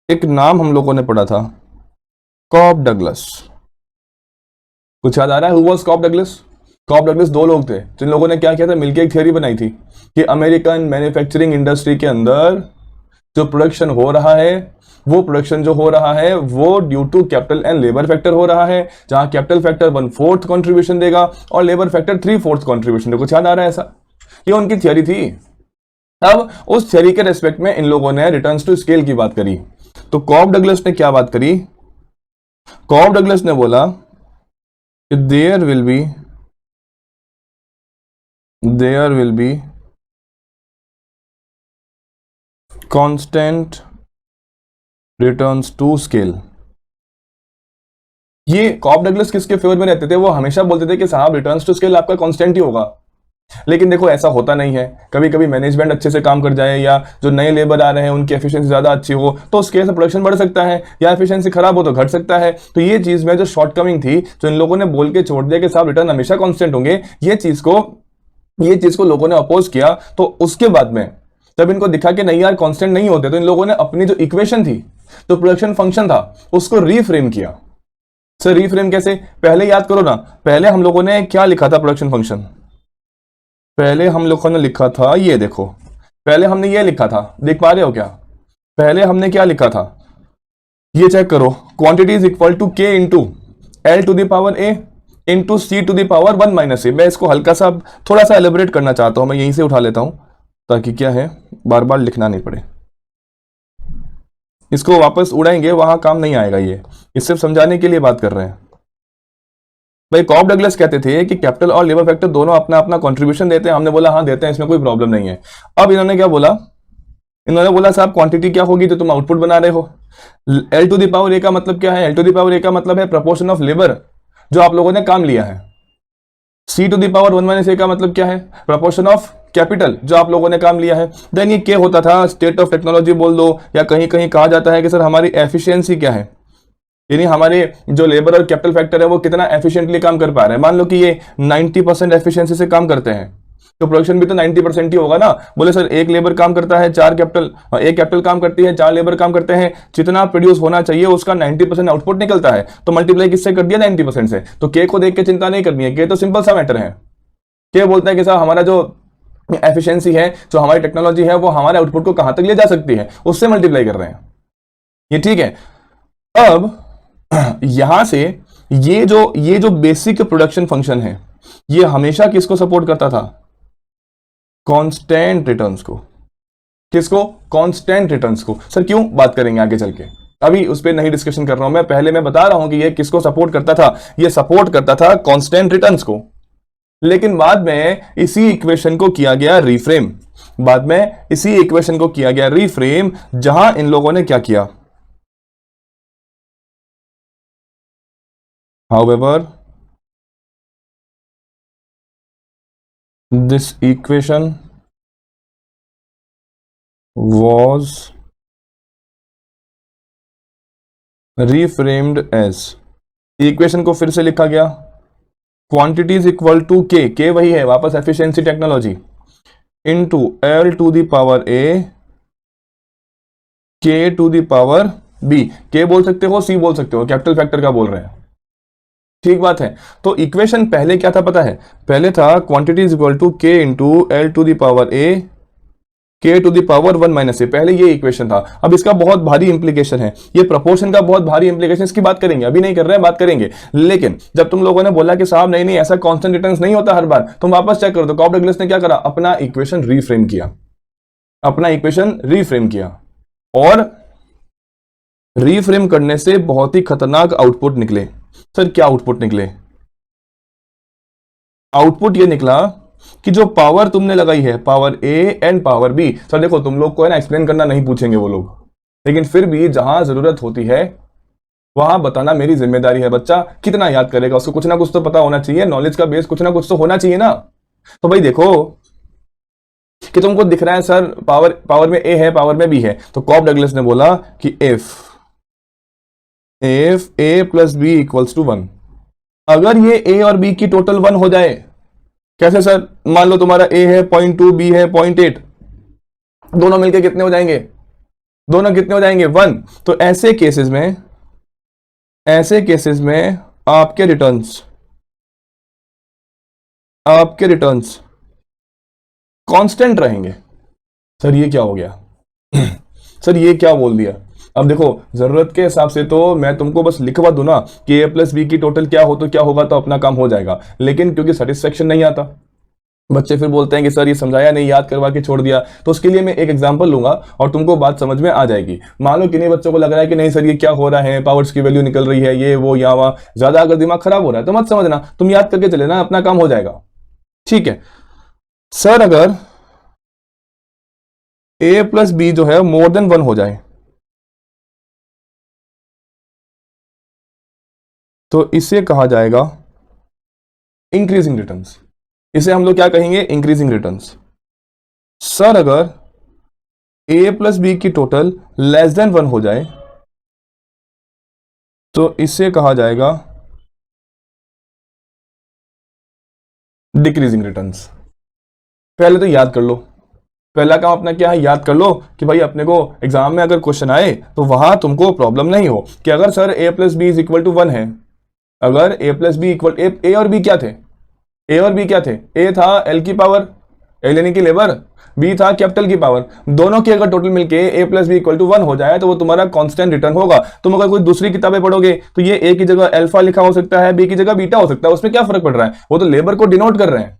एक नाम हम लोगों ने पढ़ा था, कॉब डगलस। कुछ याद आ रहा है? Who was Cobb Douglas? Cobb Douglas दो लोग थे जिन लोगों ने क्या किया था, मिलकर एक थियरी बनाई थी कि अमेरिकन मैन्युफैक्चरिंग इंडस्ट्री के अंदर जो प्रोडक्शन हो रहा है, वो प्रोडक्शन जो हो रहा है वो due to capital and labour factor हो रहा है, जहां कैपिटल फैक्टर 1/4 कंट्रीब्यूशन देगा और लेबर फैक्टर 3/4 कंट्रीब्यूशन देगा। कुछ याद आ रहा है ऐसा? ये उनकी थियरी थी। अब उस थियरी के रेस्पेक्ट में इन लोगों ने रिटर्न्स टू स्केल की बात करी। तो कॉब डगलस ने क्या बात करी? कॉब डगलस ने बोला कि there will be constant returns to scale. ये कॉब डगलस किसके फेवर में रहते थे? वो हमेशा बोलते थे कि साहब रिटर्न्स टू स्केल आपका कांस्टेंट ही होगा। लेकिन देखो ऐसा होता नहीं है, कभी कभी मैनेजमेंट अच्छे से काम कर जाए या जो नए लेबर आ रहे हैं उनकी एफिशिएंसी ज्यादा अच्छी हो तो उसके से प्रोडक्शन बढ़ सकता है, या एफिशिएंसी खराब हो तो घट सकता है। तो ये चीज में जो शॉर्टकमिंग थी, जो इन लोगों ने बोल के छोड़ दिया कि साहब रिटर्न हमेशा कांस्टेंट होंगे, ये चीज को लोगों ने अपोज किया। तो उसके बाद में जब इनको दिखा कि नहीं यार कांस्टेंट नहीं होते, तो इन लोगों ने अपनी जो इक्वेशन थी, जो प्रोडक्शन फंक्शन था, उसको रीफ्रेम किया। सर रीफ्रेम कैसे? पहले याद करो ना, पहले हम लोगों ने क्या लिखा था प्रोडक्शन फंक्शन? पहले हम लोगों ने लिखा था, ये देखो, पहले हमने ये लिखा था, देख पा रहे हो क्या? पहले हमने क्या लिखा था, ये चेक करो, quantity is equal to K into L to the power A into C to the power 1 - A. मैं इसको हल्का सा थोड़ा सा एलिब्रेट करना चाहता हूं, मैं यहीं से उठा लेता हूं ताकि क्या है, बार बार लिखना नहीं पड़े। इसको वापस उड़ाएंगे वहां काम नहीं आएगा, ये सिर्फ समझाने के लिए बात कर रहे हैं। भाई कॉब डगलस कहते थे कि कैपिटल और लेबर फैक्टर दोनों अपना अपना कंट्रीब्यूशन देते हैं। हमने बोला हाँ देते हैं, इसमें कोई प्रॉब्लम नहीं है। अब इन्होंने क्या बोला? इन्होंने बोला साहब क्वांटिटी क्या होगी जो तुम आउटपुट बना रहे हो? एल टू द पावर ए का मतलब क्या है? एल टू द पावर ए का मतलब है प्रपोर्शन ऑफ लेबर जो आप लोगों ने काम लिया है। सी टू द पावर 1 - ए का मतलब क्या है? प्रपोर्शन ऑफ कैपिटल जो आप लोगों ने काम लिया है। देन ये क्या होता था, स्टेट ऑफ टेक्नोलॉजी बोल दो, या कहीं कहीं कहा जाता है कि सर हमारी एफिशिएंसी क्या है, यानी हमारे जो लेबर और कैपिटल फैक्टर है वो कितना एफिशिएंटली काम कर पा रहे हैं। मान लो कि ये 90% एफिशिएंसी से काम करते हैं, तो प्रोडक्शन भी तो 90% ही होगा ना। बोले सर एक लेबर काम करता है 4 कैपिटल, एक कैपिटल काम करती है 4 लेबर काम करते हैं, जितना प्रोड्यूस होना चाहिए उसका 90% आउटपुट निकलता है, तो मल्टीप्लाई किससे कर दिया? 90% से। तो के को देख के चिंता नहीं करनी है, के तो सिंपल सा मैटर है। के बोलता है कि साहब हमारा जो एफिशिएंसी है, जो हमारी टेक्नोलॉजी है, वो हमारे आउटपुट को कहां तक ले जा सकती है, उससे मल्टीप्लाई कर रहे हैं। ये ठीक है। अब यहां से ये जो बेसिक प्रोडक्शन फंक्शन है, ये हमेशा किसको सपोर्ट करता था? कांस्टेंट रिटर्न्स को। किसको? कांस्टेंट रिटर्न्स को। सर क्यों? बात करेंगे आगे चल के, अभी उस पर नहीं डिस्कशन कर रहा हूं मैं, पहले मैं बता रहा हूं कि ये किसको सपोर्ट करता था। ये सपोर्ट करता था कांस्टेंट रिटर्न्स को। लेकिन बाद में इसी इक्वेशन को किया गया रीफ्रेम, जहां इन लोगों ने क्या किया? However, this equation was reframed as, equation को फिर से लिखा गया, क्वांटिटी इज इक्वल टू के वही है वापस efficiency technology, into L to the power a K to the power B. के बोल सकते हो, सी बोल सकते हो, कैपिटल फैक्टर का बोल रहे हैं, ठीक बात है। तो इक्वेशन पहले क्या था पता है? पहले था quantity is equal to K into L to the power a K to the power 1 - ए। पहले ये इक्वेशन था। अब इसका बहुत भारी इंप्लीकेशन है, ये प्रपोर्शन का बहुत भारी इंप्लीकेशन, इसकी बात करेंगे, अभी नहीं कर रहे हैं, बात करेंगे। लेकिन जब तुम लोगों ने बोला कि साहब नहीं ऐसा कांस्टेंट रिटर्न्स नहीं होता हर बार, तुम वापस चेक करो तो कॉब डगलस ने क्या करा? अपना इक्वेशन रीफ्रेम किया, और रीफ्रेम करने से बहुत ही खतरनाक आउटपुट निकले। सर क्या आउटपुट निकले? आउटपुट ये निकला कि जो पावर तुमने लगाई है, power A and power B. Sir देखो तुम लोग को है ना एक्सप्लेन करना नहीं पूछेंगे वो लोग, लेकिन फिर भी जहां जरूरत होती है वहां बताना मेरी जिम्मेदारी है। बच्चा कितना याद करेगा, उसको कुछ ना कुछ तो पता होना चाहिए, नॉलेज का बेस कुछ ना कुछ तो होना चाहिए ना। तो भाई देखो कि तुमको दिख रहा है सर पावर में ए है, पावर में बी है, तो कॉब डगलस ने बोला कि if A plus B equals to 1, अगर ये ए और बी की टोटल 1 हो जाए। कैसे सर? मान लो तुम्हारा ए है 0.2, बी है 0.8, दोनों मिलके कितने हो जाएंगे? दोनों कितने हो जाएंगे 1। तो ऐसे केसेस में आपके रिटर्न्स कांस्टेंट रहेंगे। सर ये क्या हो गया? सर ये क्या बोल दिया? अब देखो, जरूरत के हिसाब से तो मैं तुमको बस लिखवा दूं ना कि a प्लस बी की टोटल क्या हो तो क्या होगा, तो अपना काम हो जाएगा। लेकिन क्योंकि सेटिस्फेक्शन नहीं आता, बच्चे फिर बोलते हैं कि सर ये समझाया नहीं, याद करवा के छोड़ दिया, तो उसके लिए मैं एक एग्जांपल लूंगा और तुमको बात समझ में आ जाएगी। मान लो किन्हीं बच्चों को लग रहा है कि नहीं सर ये क्या हो रहा है, पावर्स की वैल्यू निकल रही है, ये वो या वहां, ज्यादा अगर दिमाग खराब हो रहा है तो मत समझना, तुम याद करके चले ना, अपना काम हो जाएगा। ठीक है सर, अगर a प्लस बी जो है मोर देन 1 हो जाए तो इसे कहा जाएगा इंक्रीजिंग रिटर्न्स। इसे हम लोग क्या कहेंगे? Increasing returns. सर अगर a प्लस बी की टोटल लेस देन 1 हो जाए तो इसे कहा जाएगा डिक्रीजिंग रिटर्न्स। पहले तो याद कर लो, पहला काम अपना क्या है, याद कर लो कि भाई अपने को एग्जाम में अगर क्वेश्चन आए तो वहां तुमको प्रॉब्लम नहीं हो कि अगर sir a plus B is equal to 1 है, अगर a plus B equal A और बी क्या थे? ए और बी क्या थे? ए था एल की पावर, एल यानी कि लेबर, बी था कैपिटल की पावर। दोनों की अगर टोटल मिलके ए प्लस बी इक्वल टू 1 हो जाए तो वो तुम्हारा कांस्टेंट रिटर्न होगा। तुम अगर कोई दूसरी किताबें पढ़ोगे तो ये ए की जगह अल्फा लिखा हो सकता है, बी की जगह बीटा हो सकता है, उसमें क्या फर्क पड़ रहा है? वो तो लेबर को डिनोट कर रहे हैं।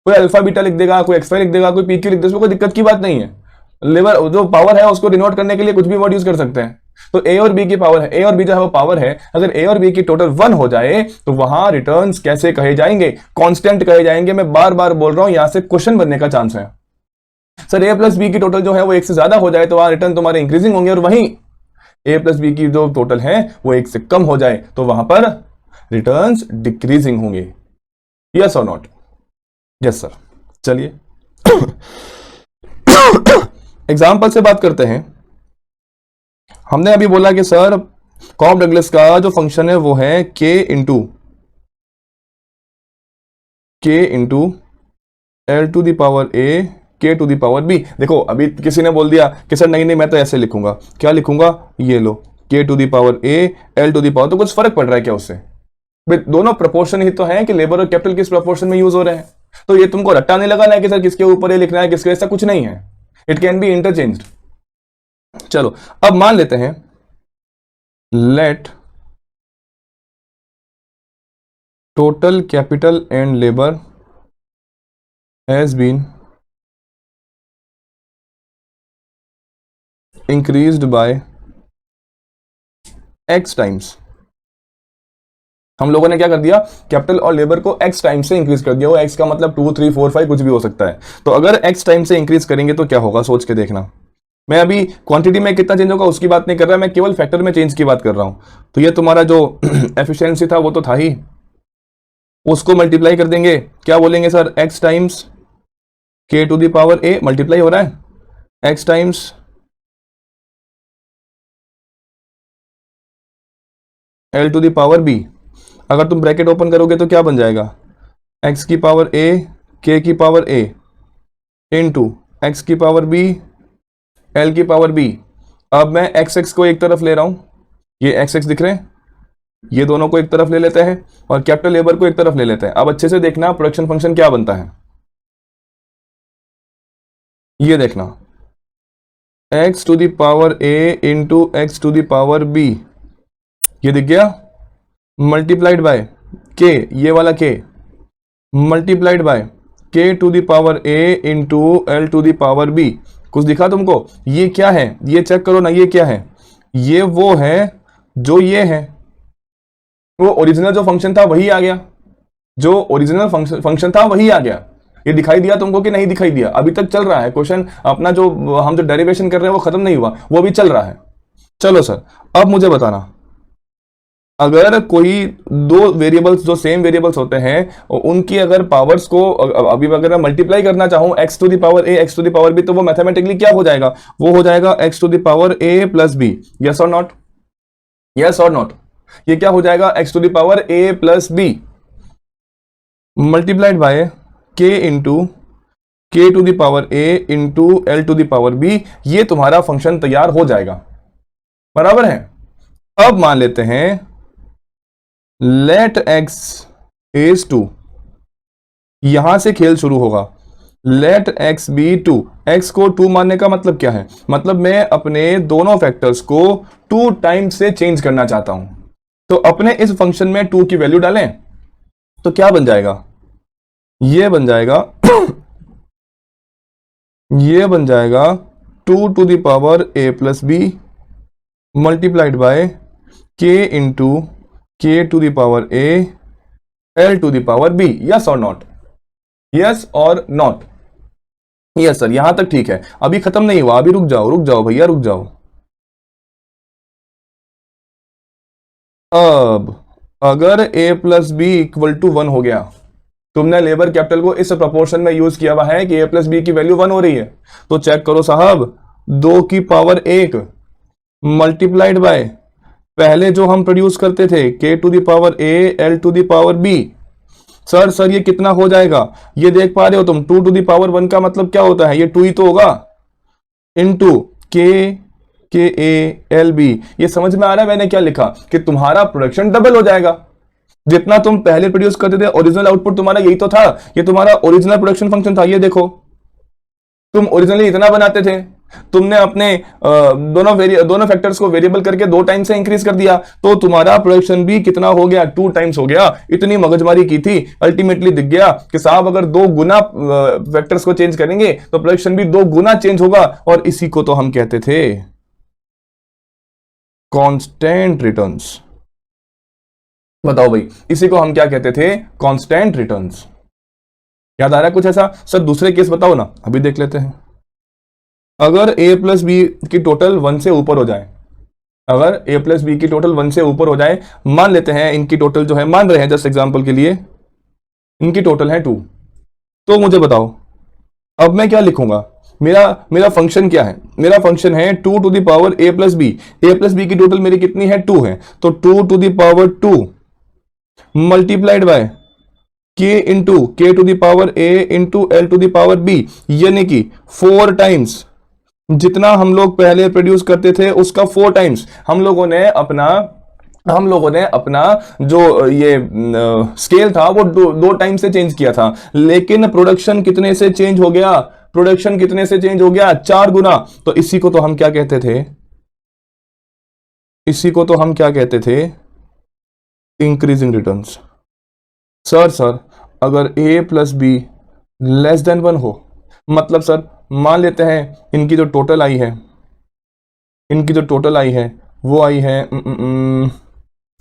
कोई अल्फा बीटा लिख देगा, कोई एक्सवाई लिख देगा, कोई पी क्यू लिख देगा, उसमें कोई दिक्कत की बात नहीं है। लेबर जो पावर है उसको डिनोट करने के लिए कुछ भी वर्ड यूज कर सकते हैं। तो ए और बी की पावर है, ए और बी जो है वो पावर है, अगर ए और बी की टोटल 1 हो जाए तो वहां रिटर्न्स कैसे कहे जाएंगे? कांस्टेंट कहे जाएंगे। मैं बार बार बोल रहा हूं, यहां से क्वेश्चन बनने का चांस है। सर ए प्लस बी की टोटल जो है वो 1 से ज्यादा हो जाए तो वहां रिटर्न तुम्हारे इंक्रीजिंग होंगे, और वहीं ए प्लस बी की जो टोटल है वो 1 से कम हो जाए तो वहां पर रिटर्न्स डिक्रीजिंग होंगे। यस और नॉट? Yes sir. चलिए एग्जाम्पल से बात करते हैं। हमने अभी बोला कि सर कॉब डगलस का जो फंक्शन है वो है K into L to the power a K to the power B. देखो अभी किसी ने बोल दिया कि सर नहीं नहीं मैं तो ऐसे लिखूंगा, क्या लिखूंगा? ये लो, K to the power A L to the power, तो कुछ फर्क पड़ रहा है क्या उससे? भाई दोनों प्रोपोर्शन ही तो हैं कि लेबर और कैपिटल किस प्रोपोर्शन में यूज हो रहे हैं। तो ये तुमको रट्टा नहीं लगाना है कि सर किसके ऊपर ये लिखना है किसके, ऐसा कुछ नहीं है। It can be interchanged. चलो अब मान लेते हैं, let total capital and labour has been increased by x times. हम लोगों ने क्या कर दिया? कैपिटल और लेबर को x टाइम से इंक्रीज कर दिया। वो x का मतलब 2 3 4 5 कुछ भी हो सकता है। तो अगर x टाइम से इंक्रीज करेंगे तो क्या होगा, सोच के देखना। मैं अभी क्वांटिटी में कितना चेंज होगा उसकी बात नहीं कर रहा, मैं केवल फैक्टर में चेंज की बात कर रहा हूं। तो ये तुम्हारा जो एफिशिएंसी था वो तो था ही, उसको मल्टीप्लाई कर देंगे। क्या बोलेंगे sir? x times K to the power A, multiply हो रहा है, x times L to the power B. अगर तुम ब्रैकेट ओपन करोगे तो क्या बन जाएगा? x की पावर a k की पावर a इंटू एक्स की पावर b l की पावर b। अब मैं x को एक तरफ ले रहा हूं, ये x दिख रहे हैं, ये दोनों को एक तरफ ले लेते हैं और कैपिटल लेबर को एक तरफ ले लेते हैं। अब अच्छे से देखना प्रोडक्शन फंक्शन क्या बनता है, ये देखना, x to the power a into X to the power b, ये दिख गया, मल्टीप्लाइड बाय के, ये वाला K, multiplied by K to the power A into L to the power B. कुछ दिखा तुमको? ये क्या है? ये चेक करो ना, ये क्या है? ये वो है जो ये है, वो ओरिजिनल जो फंक्शन था वही आ गया, जो ओरिजिनल फंक्शन था वही आ गया। ये दिखाई दिया तुमको कि नहीं दिखाई दिया? अभी तक चल रहा है क्वेश्चन अपना, जो हम जो डेरिवेशन कर रहे हैं वो खत्म नहीं हुआ, वो भी चल रहा है। चलो सर अब मुझे बताना, अगर कोई दो वेरिएबल्स जो सेम वेरिएबल्स होते हैं उनकी अगर पावर्स को अभी अगर मैं मल्टीप्लाई करना चाहूं x to the power a x to the power b, तो वो मैथमेटिकली क्या हो जाएगा? वो हो जाएगा x to the power a plus b। Yes और नॉट? यस और नॉट? ये क्या हो जाएगा? x to the power a plus b multiplied by k into K to the power A into L to the power B, ये तुम्हारा function तैयार हो जाएगा, बराबर है। अब मान लेते हैं लेट एक्स इज 2, यहां से खेल शुरू होगा। लेट एक्स बी 2, एक्स को 2 मानने का मतलब क्या है, मतलब मैं अपने दोनों फैक्टर्स को 2 टाइम्स से चेंज करना चाहता हूं। तो अपने इस फंक्शन में 2 की वैल्यू डालें तो क्या बन जाएगा, ये बन जाएगा ये बन जाएगा 2 to the power A plus B multiplied by K into K to the power A L to the power B. Yes और नॉट, यस और नॉट, यस सर, यहां तक ठीक है। अभी खत्म नहीं हुआ, अभी रुक जाओ भैया, रुक जाओ। अब अगर a plus B equal to 1 हो गया, तुमने लेबर कैपिटल को इस प्रोपोर्शन में यूज किया हुआ है कि a प्लस बी की वैल्यू 1 हो रही है, तो चेक करो साहब, 2 की पावर 1 मल्टीप्लाइड बाय पहले जो हम प्रोड्यूस करते थे k to the power a l to the power b। Sir ये कितना हो जाएगा, ये देख पा रहे हो तुम, 2 टू द पावर 1 का मतलब क्या होता है, ये 2 ही तो होगा, इनटू के ए एल बी। ये समझ में आ रहा है मैंने क्या लिखा, कि तुम्हारा प्रोडक्शन डबल हो जाएगा। जितना तुम पहले प्रोड्यूस करते थे ओरिजिनल आउटपुट तुम्हारा यही तो था, ये तुम्हारा ओरिजिनल प्रोडक्शन फंक्शन था। ये देखो, तुम ओरिजिनली इतना बनाते थे, तुमने अपने दोनों फैक्टर्स को वेरिएबल करके 2 टाइम से इंक्रीज कर दिया, तो तुम्हारा प्रोडक्शन भी कितना हो गया, 2 टाइम्स हो गया। इतनी मगजमारी की थी, अल्टीमेटली दिख गया कि साहब अगर 2 गुना फैक्टर्स को चेंज करेंगे तो प्रोडक्शन भी 2 गुना चेंज होगा, और इसी को तो हम कहते थे कांस्टेंट रिटर्न्स। बताओ भाई, इसी को हम क्या कहते थे, कांस्टेंट रिटर्न्स। याद आ रहा है कुछ ऐसा? सर दूसरे केस बताओ ना, अभी देख लेते हैं। अगर a प्लस बी की टोटल 1 से ऊपर हो जाए, अगर a प्लस बी की टोटल 1 से ऊपर हो जाए, मान लेते हैं इनकी टोटल जो है, मान रहे हैं जस्ट एग्जांपल के लिए, इनकी टोटल है 2, तो मुझे बताओ अब मैं क्या लिखूंगा, मेरा फंक्शन क्या है, मेरा फंक्शन है 2 to the power a plus B. a plus B की टोटल मेरी कितनी है, 2 है, तो 2 to the power 2 multiplied by K into K to the power a into L to the power b, यानी कि 4 टाइम्स जितना हम लोग पहले प्रोड्यूस करते थे उसका 4 टाइम्स। हम लोगों ने अपना जो ये स्केल था वो 2 टाइम से चेंज किया था, लेकिन प्रोडक्शन कितने से चेंज हो गया, प्रोडक्शन कितने से चेंज हो गया, 4 गुना। तो इसी को तो हम क्या कहते थे, इसी को तो हम क्या कहते थे, इंक्रीजिंग रिटर्न्स। सर अगर a plus be less than 1 हो, मतलब सर मान लेते हैं इनकी जो टोटल आई है, वो आई है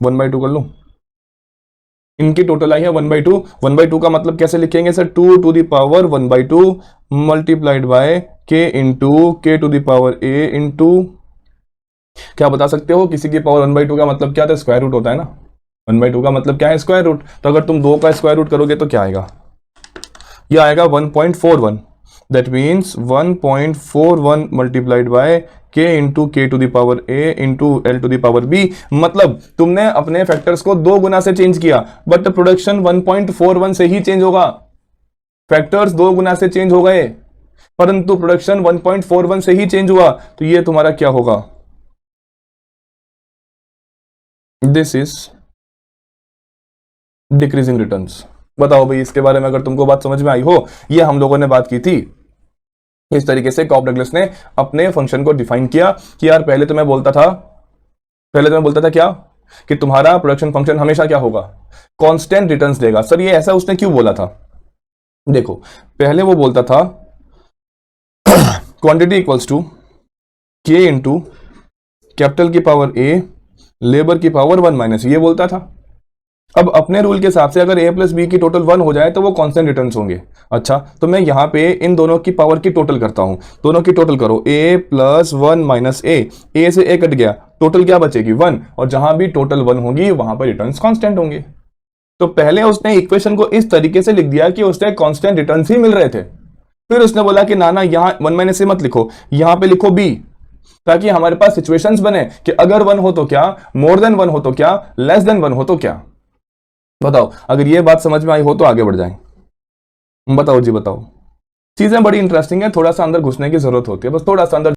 1/2 कर लूं, इनकी टोटल आई है 1/2। 1/2 का मतलब कैसे लिखेंगे sir, 2 to the power 1/2 multiplied by K into K to the power a into, क्या बता सकते हो, किसी की पावर 1/2 का मतलब क्या था, स्क्वायर रूट होता है ना। 1/2 का मतलब क्या है, स्क्वायर रूट। तो अगर तुम 2 का स्क्वायर रूट करोगे तो क्या आएगा, ये आएगा 1.41। That means 1.41 multiplied by k into K to the power a into L to the power b। मतलब तुमने अपने फैक्टर्स को 2 गुना से चेंज किया, बट प्रोडक्शन 1.41 से ही चेंज होगा। फैक्टर्स 2 गुना से चेंज हो गए, परंतु प्रोडक्शन 1.41 से ही चेंज हुआ, तो ये तुम्हारा क्या होगा, दिस इज डिक्रीजिंग रिटर्न्स। बताओ भाई, इसके बारे में अगर तुमको बात समझ में आई हो, ये हम लोगों ने बात की थी। इस तरीके से कॉप डगलस ने अपने फंक्शन को डिफाइन किया कि यार पहले तो मैं बोलता था क्या, कि तुम्हारा प्रोडक्शन फंक्शन हमेशा क्या होगा, कांस्टेंट रिटर्न्स देगा। सर ये ऐसा उसने क्यों बोला था, देखो पहले वो बोलता था quantity equals to K into capital की पावर a लेबर की पावर 1 माइनस, ये बोलता था। अब अपने रूल के हिसाब से अगर a प्लस बी की टोटल 1 हो जाए तो वो कांस्टेंट रिटर्न्स होंगे। अच्छा, तो मैं यहां पे इन दोनों की पावर की टोटल करता हूं, दोनों की टोटल करो, a प्लस 1 माइनस a से a कट गया, टोटल क्या बचेगी 1, और जहां भी टोटल 1 होगी वहां पर रिटर्न्स कांस्टेंट होंगे। तो पहले उसने इक्वेशन को इस तरीके से लिख दिया कि उससे कांस्टेंट रिटर्न्स ही मिल रहे थे। फिर उसने बोला कि ना यहाँ 1 माइनस ए मत लिखो, यहां पे लिखो b, ताकि हमारे पास सिचुएशंस बने कि अगर 1 हो तो क्या, मोर देन 1 हो तो क्या, लेस देन 1 हो तो क्या। बताओ, अगर ये बात समझ में आई हो तो आगे बढ़ जाएं। बताओ जी बताओ। चीजें बड़ी इंटरेस्टिंग है, थोड़ा सा अंदर घुसने की जरूरत होती है, बस थोड़ा सा अंदर